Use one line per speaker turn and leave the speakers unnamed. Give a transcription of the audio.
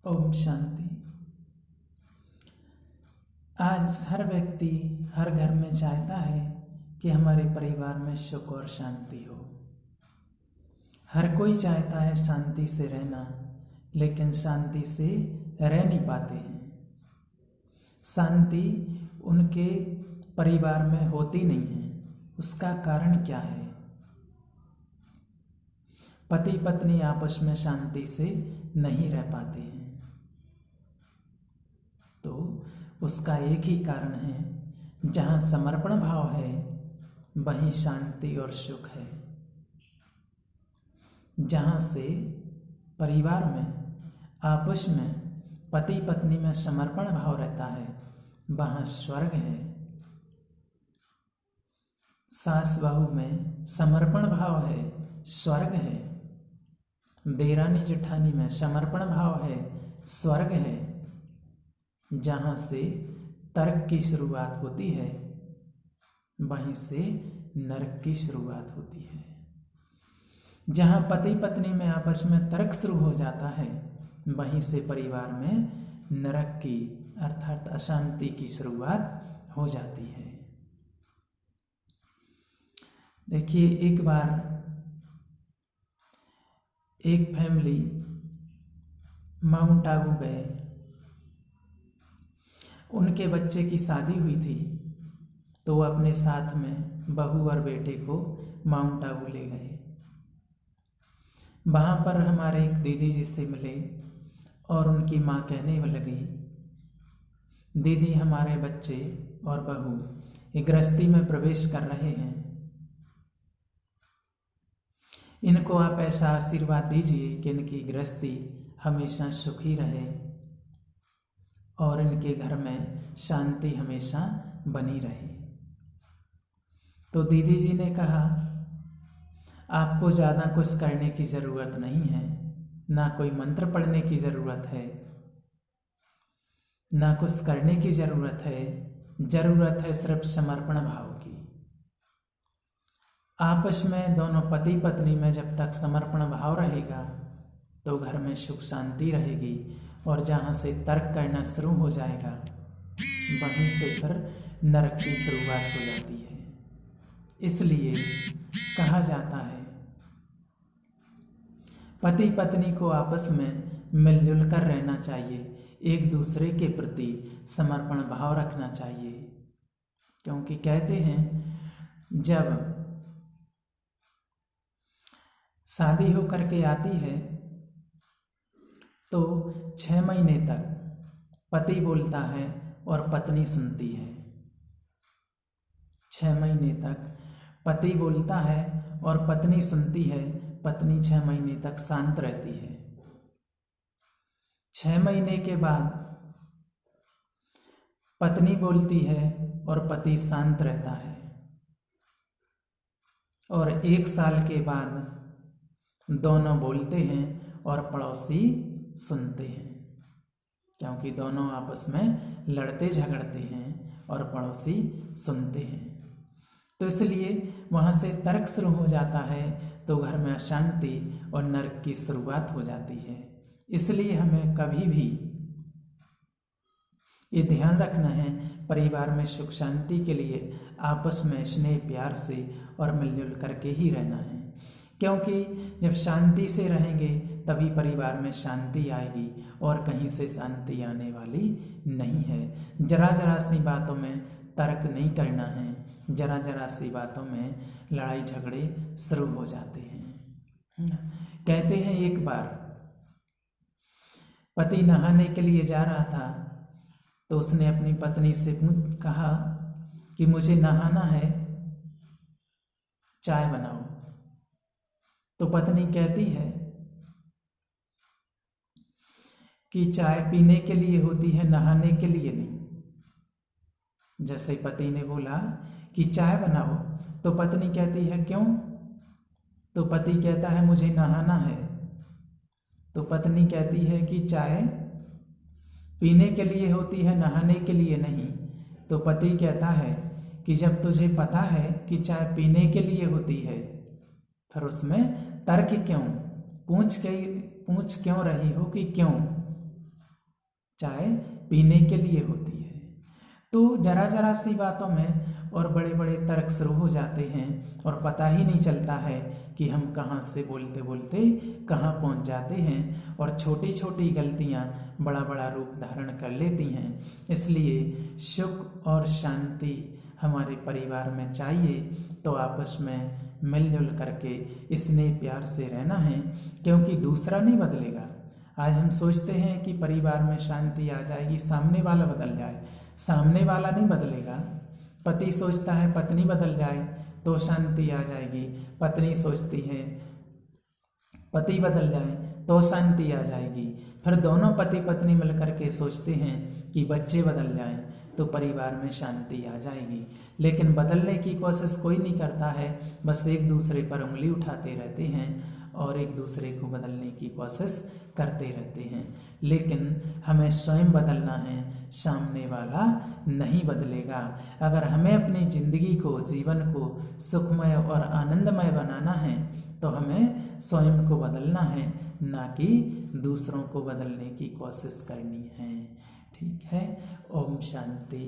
ओम शांति। आज हर व्यक्ति हर घर में चाहता है कि हमारे परिवार में सुख और शांति हो। हर कोई चाहता है शांति से रहना, लेकिन शांति से रह नहीं पाते हैं। शांति उनके परिवार में होती नहीं है। उसका कारण क्या है? पति पत्नी आपस में शांति से नहीं रह पाते हैं। तो उसका एक ही कारण है, जहाँ समर्पण भाव है वहीं शांति और सुख है। जहाँ से परिवार में आपस में पति पत्नी में समर्पण भाव रहता है, वहाँ स्वर्ग है। सास बहू में समर्पण भाव है, स्वर्ग है। देरानी जेठानी में समर्पण भाव है, स्वर्ग है। जहाँ से तर्क की शुरुआत होती है, वहीं से नरक की शुरुआत होती है। जहाँ पति पत्नी में आपस में तर्क शुरू हो जाता है, वहीं से परिवार में नरक की अर्थात अशांति की शुरुआत हो जाती है। देखिए, एक बार एक फैमिली माउंट आबू गए। उनके बच्चे की शादी हुई थी, तो वो अपने साथ में बहू और बेटे को माउंट आबू ले गए। वहाँ पर हमारे एक दीदी जी से मिले और उनकी माँ कहने लगी, दीदी हमारे बच्चे और बहू गृहस्थी में प्रवेश कर रहे हैं, इनको आप ऐसा आशीर्वाद दीजिए कि इनकी गृहस्थी हमेशा सुखी रहे और इनके घर में शांति हमेशा बनी रहे। तो दीदी जी ने कहा, आपको ज़्यादा कुछ करने की ज़रूरत नहीं है, ना कोई मंत्र पढ़ने की ज़रूरत है, ना कुछ करने की ज़रूरत है सिर्फ समर्पण भाव की। आपस में दोनों पति पत्नी में जब तक समर्पण भाव रहेगा तो घर में सुख शांति रहेगी, और जहाँ से तर्क करना शुरू हो जाएगा वहीं से फिर नरक की शुरुआत हो जाती है। इसलिए कहा जाता है पति पत्नी को आपस में मिलजुल कर रहना चाहिए, एक दूसरे के प्रति समर्पण भाव रखना चाहिए। क्योंकि कहते हैं जब शादी होकर के आती है तो 6 महीने तक पति बोलता है और पत्नी सुनती है। 6 महीने तक पति बोलता है और पत्नी सुनती है। पत्नी 6 महीने तक शांत रहती है। 6 महीने के बाद पत्नी बोलती है और पति शांत रहता है, और 1 साल के बाद दोनों बोलते हैं और पड़ोसी सुनते हैं। क्योंकि दोनों आपस में लड़ते झगड़ते हैं और पड़ोसी सुनते हैं, तो इसलिए वहाँ से तर्क शुरू हो जाता है, तो घर में अशांति और नरक की शुरुआत हो जाती है। इसलिए हमें कभी भी ये ध्यान रखना है, परिवार में सुख शांति के लिए आपस में स्नेह प्यार से और मिलजुल करके ही रहना है। क्योंकि जब शांति से रहेंगे तभी परिवार में शांति आएगी, और कहीं से शांति आने वाली नहीं है। जरा जरा सी बातों में तर्क नहीं करना है, जरा जरा सी बातों में लड़ाई झगड़े शुरू हो जाते हैं। कहते हैं एक बार पति नहाने के लिए जा रहा था, तो उसने अपनी पत्नी से कहा कि मुझे नहाना है, चाय बनाओ। तो पत्नी कहती है कि चाय पीने के लिए होती है, नहाने के लिए नहीं। जैसे पति ने बोला कि चाय बनाओ, तो पत्नी कहती है क्यों? तो पति कहता है मुझे नहाना है। तो पत्नी कहती है कि चाय पीने के लिए होती है, नहाने के लिए नहीं। तो पति कहता है कि जब तुझे पता है कि चाय पीने के लिए होती है, फिर उसमें तर्क क्यों? पूछ क्यों रही हो कि क्यों? चाय पीने के लिए होती है। तो जरा जरा सी बातों में और बड़े बड़े तर्क शुरू हो जाते हैं और पता ही नहीं चलता है कि हम कहाँ से बोलते बोलते कहाँ पहुँच जाते हैं, और छोटी छोटी गलतियाँ बड़ा बड़ा रूप धारण कर लेती हैं। इसलिए सुख और शांति हमारे परिवार में चाहिए, तो आपस में मिलजुल करके स्नेह प्यार से रहना है, क्योंकि दूसरा नहीं बदलेगा। आज हम सोचते हैं कि परिवार में शांति आ जाएगी, सामने वाला बदल जाए, सामने वाला नहीं बदलेगा। पति सोचता है पत्नी बदल जाए तो शांति आ जाएगी, पत्नी सोचती है पति बदल जाए तो शांति आ जाएगी, फिर दोनों पति पत्नी मिलकर के सोचते हैं कि बच्चे बदल जाएं तो परिवार में शांति आ जाएगी। लेकिन बदलने की कोशिश कोई नहीं करता है, बस एक दूसरे पर उंगली उठाते रहते हैं और एक दूसरे को बदलने की कोशिश करते रहते हैं। लेकिन हमें स्वयं बदलना है, सामने वाला नहीं बदलेगा। अगर हमें अपनी जिंदगी को, जीवन को सुखमय और आनंदमय बनाना है तो हमें स्वयं को बदलना है, ना कि दूसरों को बदलने की कोशिश करनी है। ठीक है। ओम शांति।